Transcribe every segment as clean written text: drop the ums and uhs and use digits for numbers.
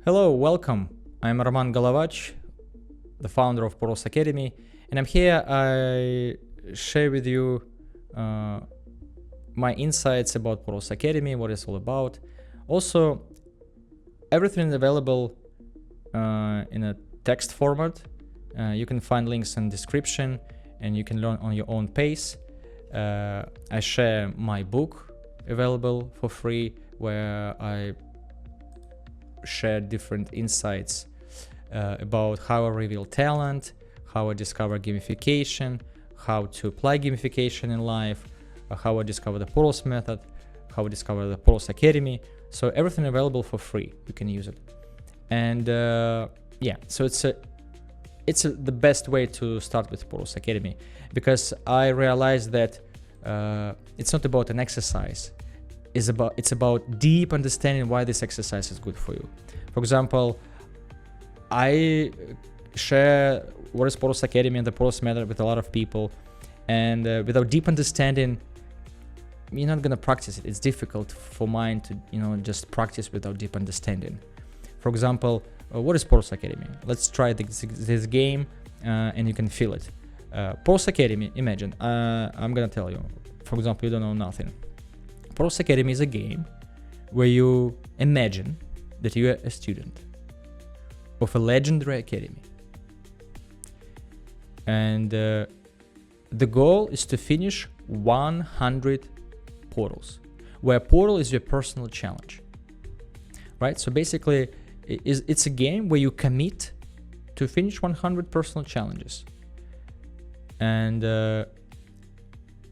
Hello, welcome. I'm Roman Golovach, the founder of Poros Academy, and I'm here. I share with you my insights about Poros Academy, what it's all about. Also, everything is available in a text format. You can find links in description, and you can learn on your own pace. I share my book available for free, where I share different insights about how I reveal talent, how I discover gamification, how to apply gamification in life, how I discover the Poros method, how I discover the Poros Academy. So everything available for free. You can use it. And yeah, so it's the best way to start with Poros Academy, because I realized that it's not about an exercise. It's about deep understanding why this exercise is good for you. For example, I share what is Poros Academy and the Poros method with a lot of people, and without deep understanding, you're not gonna practice it. It's difficult for mind to just practice without deep understanding. For example, what is Poros Academy? Let's try this game, and you can feel it. Poros Academy. Imagine I'm gonna tell you. For example, you don't know nothing. Poros Academy is a game where you imagine that you are a student of a legendary academy. And the goal is to finish 100 portals, where portal is your personal challenge, right? So basically, it's a game where you commit to finish 100 personal challenges. And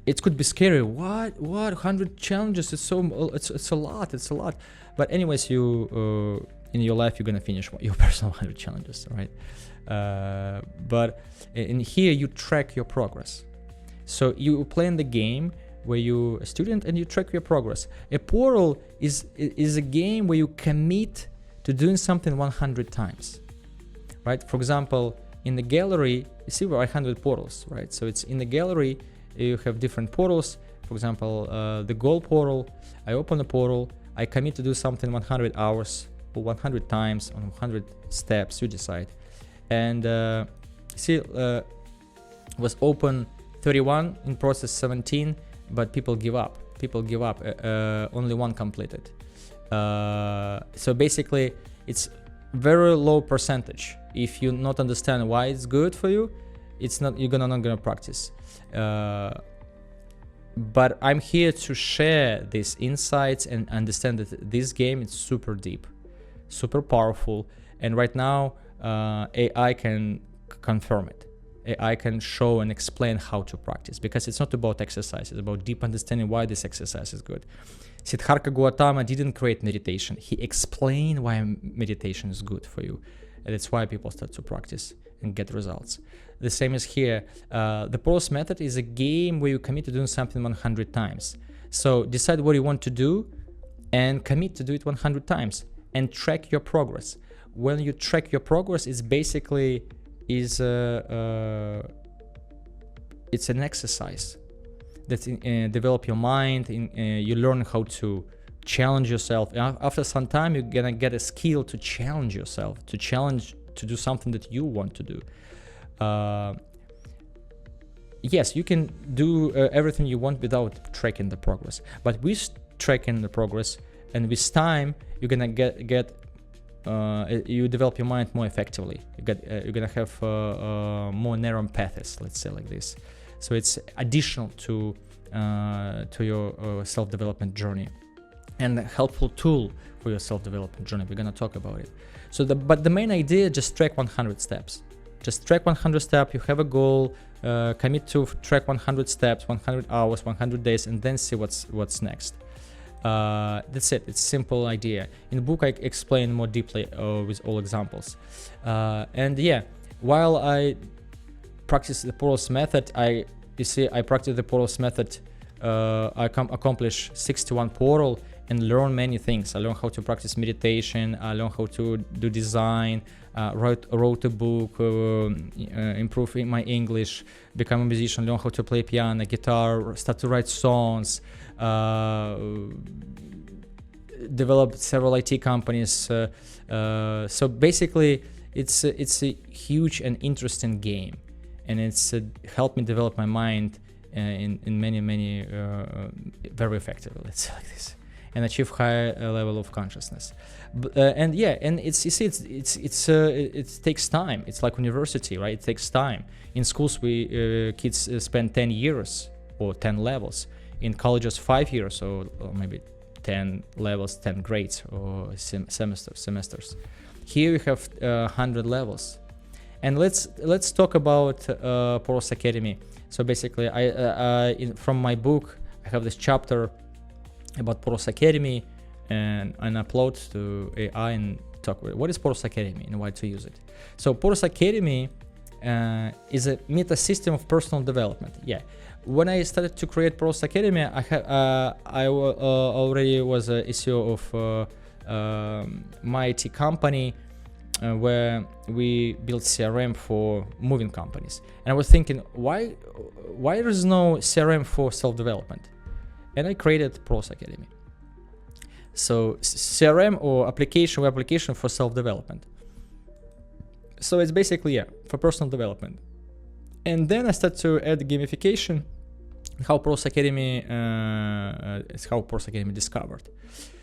it could be scary. What 100 challenges? It's a lot. But anyways, you in your life you're gonna finish your personal 100 challenges, right? But in here you track your progress. So you play in the game where you're a student and you track your progress. A portal is a game where you commit to doing something 100 times, right? For example, in the gallery, you see 100 portals, right? So it's in the gallery. You have different portals. For example, the goal portal, I open a portal, I commit to do something 100 hours or 100 times on 100 steps, you decide. And see, was open 31, in process 17, but people give up. Only one completed. So basically, it's very low percentage. If you not understand why it's good for you, you're not gonna practice. But I'm here to share these insights and understand that this game is super deep, super powerful, and right now AI can confirm it. AI can show and explain how to practice, because it's not about exercise, it's about deep understanding why this exercise is good. Siddhartha Gautama didn't create meditation, he explained why meditation is good for you, and that's why people start to practice and get results. The same is here. The Poros method is a game where you commit to doing something 100 times. So decide what you want to do and commit to do it 100 times and track your progress. When you track your progress, it's basically it's an exercise that develop your mind. You learn how to challenge yourself. After some time, you're gonna get a skill to challenge yourself, to do something that you want to do. Yes, you can do everything you want without tracking the progress, but with tracking the progress and with time, you're gonna you develop your mind more effectively. You're gonna have more narrow paths, let's say like this. So it's additional to your self-development journey, and a helpful tool for your self-development journey. We're gonna talk about it. So but the main idea, just track 100 steps. Just track 100 steps. You have a goal, commit to track 100 steps, 100 hours, 100 days, and then see what's next. That's it. It's a simple idea. In the book, I explain more deeply with all examples. And yeah, while I practice the Poros method, I practice the Poros method. I accomplish 61 portal and learn many things. I learned how to practice meditation. I learned how to do design. Wrote a book, improve my English, become a musician, learn how to play piano, guitar, start to write songs, developed several IT companies. So basically, it's a huge and interesting game, and it's helped me develop my mind in many very effectively, let's say like this, and achieve higher level of consciousness. And it's, you see, it takes time. It's like university, right? It takes time. In schools, kids spend 10 years or 10 levels. In colleges, 5 years or maybe 10 levels, 10 grades or semesters. Here we have 100 levels. And let's talk about Poros Academy. So basically, from my book, I have this chapter about Poros Academy, and upload to AI and talk about what is Poros Academy and why to use it. So Poros Academy is a meta system of personal development. Yeah. When I started to create Poros Academy, I already was a CEO of my IT company, where we built CRM for moving companies. And I was thinking, why there is no CRM for self-development? And I created Poros Academy. So CRM or web application for self-development. So it's basically, for personal development. And then I started to add gamification, how Poros Academy discovered.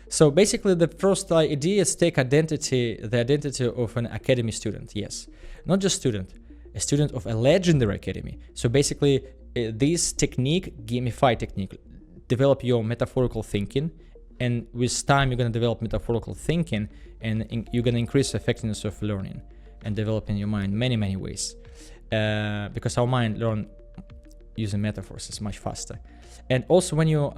So basically, the first idea is take the identity of an academy student. Yes, not just student, a student of a legendary academy. So basically, this technique, gamified technique, develop your metaphorical thinking, and with time you're gonna develop metaphorical thinking, and you're gonna increase the effectiveness of learning and developing your mind many ways, because our mind learn using metaphors is much faster. And also, when you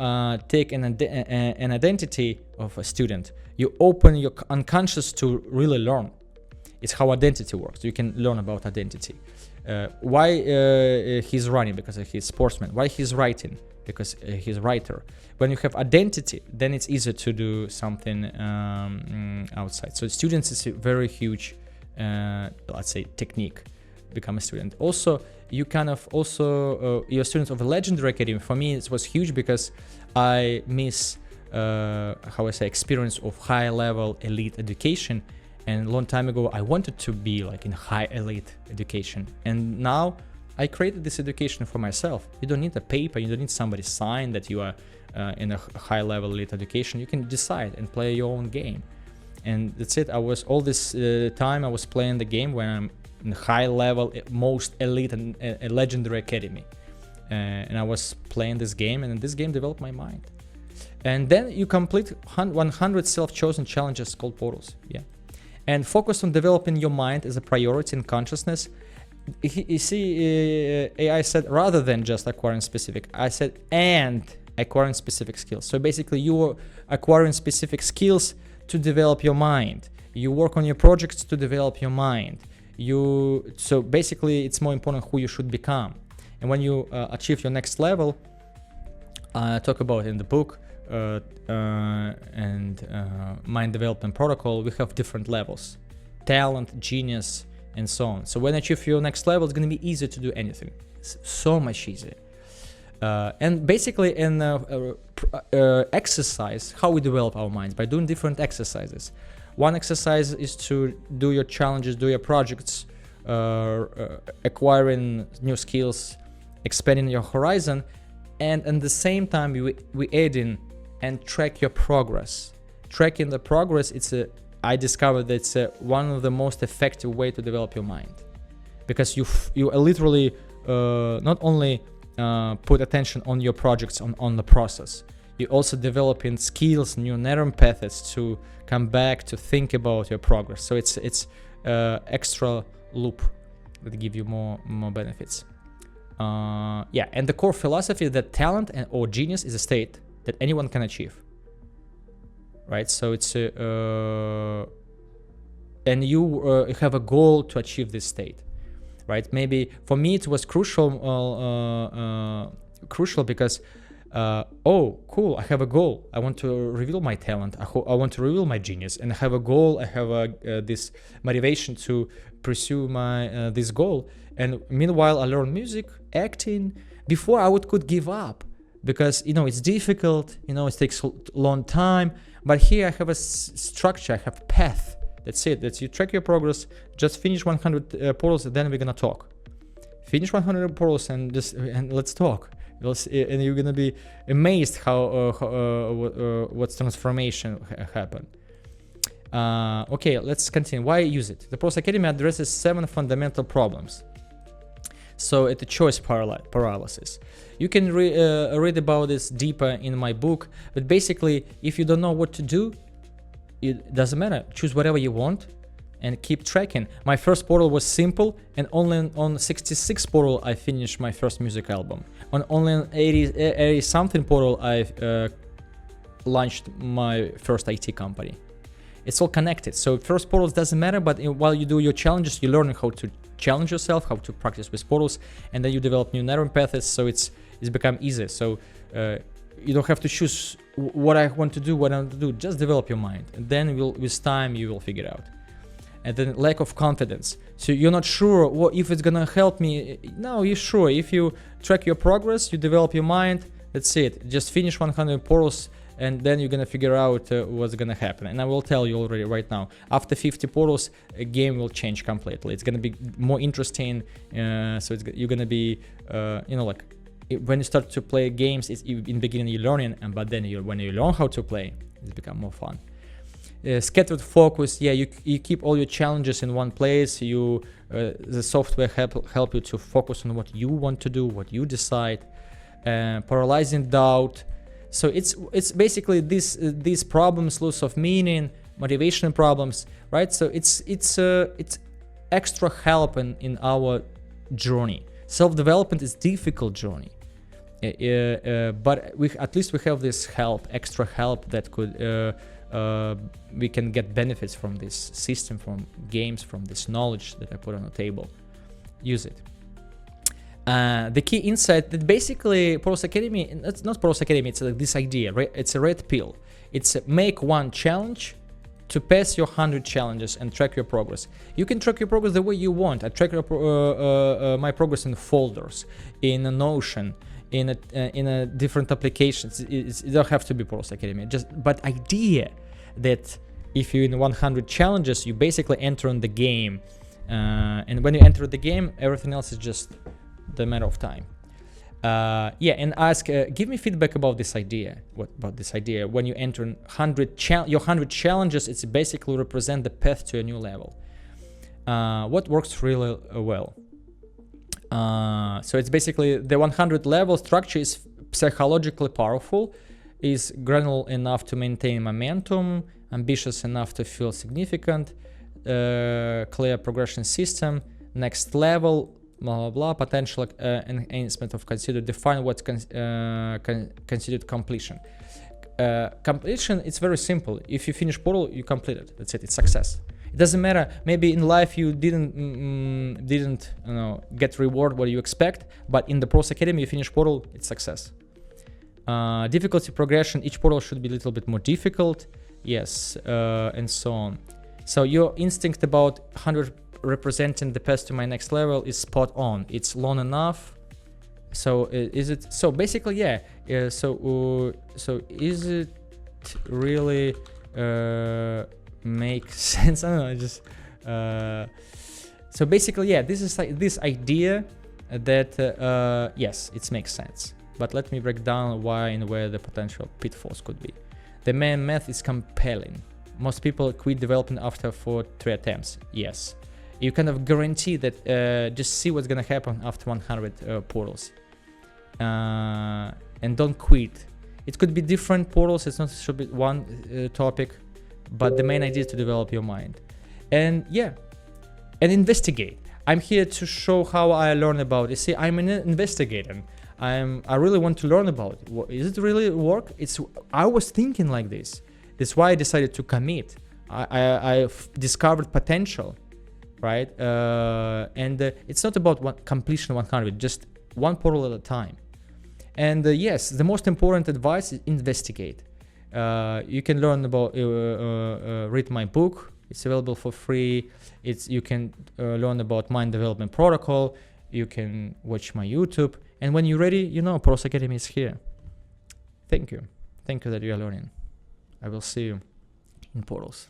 take an identity of a student, you open your unconscious to really learn. It's how identity works. You can learn about identity. Why he's running? Because he's sportsman. Why he's writing? Because he's a writer. When you have identity, then it's easier to do something outside. So students is a very huge, let's say, technique. Become a student. Also, you kind of you're a student of a legendary academy. For me, it was huge because I miss experience of high level elite education. And a long time ago, I wanted to be like in high elite education. And now I created this education for myself. You don't need a paper. You don't need somebody sign that you are in a high level elite education. You can decide and play your own game. And that's it. I was all this time I was playing the game when I'm in high level, most elite and legendary academy. And I was playing this game, and this game developed my mind. And then you complete 100 self-chosen challenges called Poros. Yeah. And focus on developing your mind as a priority in consciousness. You see, AI said rather than just acquiring specific, I said and acquiring specific skills. So basically, you are acquiring specific skills to develop your mind. You work on your projects to develop your mind. So basically, it's more important who you should become. And when you achieve your next level, I talk about in the book and mind development protocol, we have different levels: talent, genius, and so on. So when I achieve your next level, it's going to be easier to do anything. It's so much easier. And basically, in exercise, how we develop our minds by doing different exercises. One exercise is to do your challenges, do your projects, acquiring new skills, expanding your horizon, and at the same time we add in and track your progress. Tracking the progress, I discovered that it's one of the most effective way to develop your mind, because you literally not only put attention on your projects, on the process. You also developing skills, new neural paths to come back to think about your progress. So it's extra loop that give you more benefits. And the core philosophy is that talent or genius is a state that anyone can achieve. Right? So it's and you have a goal to achieve this state. Right? Maybe for me it was crucial because cool, I have a goal. I want to reveal my talent. I want to reveal my genius, and I have a goal. I have this motivation to pursue my this goal. And meanwhile, I learn music, acting. Before I could give up because it's difficult. It takes a long time. But here I have a structure, I have a path. That's it. That's you track your progress. Just finish 100 portals, and then we're gonna talk. Finish 100 portals and let's talk. And you're gonna be amazed how what's transformation happened. Okay, let's continue. Why use it? The Pros Academy addresses 7 fundamental problems. So it's a choice paralysis. You can read about this deeper in my book, but basically, if you don't know what to do, it doesn't matter. Choose whatever you want and keep tracking. My first portal was simple, and only on 66 portal I finished my first music album. On only 80 something portal I launched my first IT company. It's all connected. So first portals doesn't matter, but while you do your challenges, you learn how to challenge yourself, how to practice with portals, and then you develop new neural paths. So it's become easier. So you don't have to choose what I want to do, what I want to do. Just develop your mind, and then with time you will figure it out. And then lack of confidence. So you're not sure if it's gonna help me. No, you're sure. If you track your progress, you develop your mind. That's it. Just finish 100 portals, and then you're gonna figure out what's gonna happen. And I will tell you already right now, after 50 portals, a game will change completely. It's gonna be more interesting. So you're gonna be, when you start to play games, in the beginning you're learning, but then when you learn how to play, it's become more fun. Scattered focus. Yeah, you keep all your challenges in one place. The software help you to focus on what you want to do, what you decide. Paralyzing doubt. So it's basically these problems, loss of meaning, motivation problems, right? So it's extra help in our journey. Self-development is difficult journey, but at least we have this extra help that could we can get benefits from this system, from games, from this knowledge that I put on the table. Use it. The key insight that basically Pros Academy, it's not Pros Academy, it's like this idea, right? It's a red pill. It's make one challenge to pass your 100 challenges and track your progress. You can track your progress the way you want. I track my progress in folders, in a Notion, in a different applications. It don't have to be Pros Academy. But idea that if you're in 100 challenges, you basically enter in the game, and when you enter the game, everything else is just the matter of time. And ask, give me feedback about this idea. What about this idea? When you enter your 100 challenges, it's basically represent the path to a new level. What works really well? So it's basically the 100 level structure is psychologically powerful, is granular enough to maintain momentum, ambitious enough to feel significant, clear progression system, next level, blah blah blah, potential enhancement of considered, define what's considered completion. Completion, it's very simple. If you finish portal, you complete it. That's it. It's success. It doesn't matter. Maybe in life you didn't get reward what you expect, but in the Pros Academy you finish portal, it's success. Difficulty progression. Each portal should be a little bit more difficult. Yes, and so on. So your instinct about 100 representing the path to my next level is spot on. It's long enough. So is it? So basically, yeah. So is it really make sense? I don't know. Just so basically, yeah. This is like this idea that yes, it makes sense. But let me break down why and where the potential pitfalls could be. The main math is compelling. Most people quit development after 3 attempts. Yes. You kind of guarantee that just see what's gonna happen after 100 portals, and don't quit. It could be different portals. It's not should be one topic, but the main idea is to develop your mind, and yeah, and investigate. I'm here to show how I learn about it. See, I'm an investigator. I really want to learn about it. Is it really work? I was thinking like this. That's why I decided to commit. I discovered potential. Right, and it's not about completion 100, just one portal at a time. And yes, the most important advice is investigate. You can learn about, read my book. It's available for free. You can learn about mind development protocol. You can watch my YouTube. And when you're ready, Pros Academy is here. Thank you that you are learning. I will see you in portals.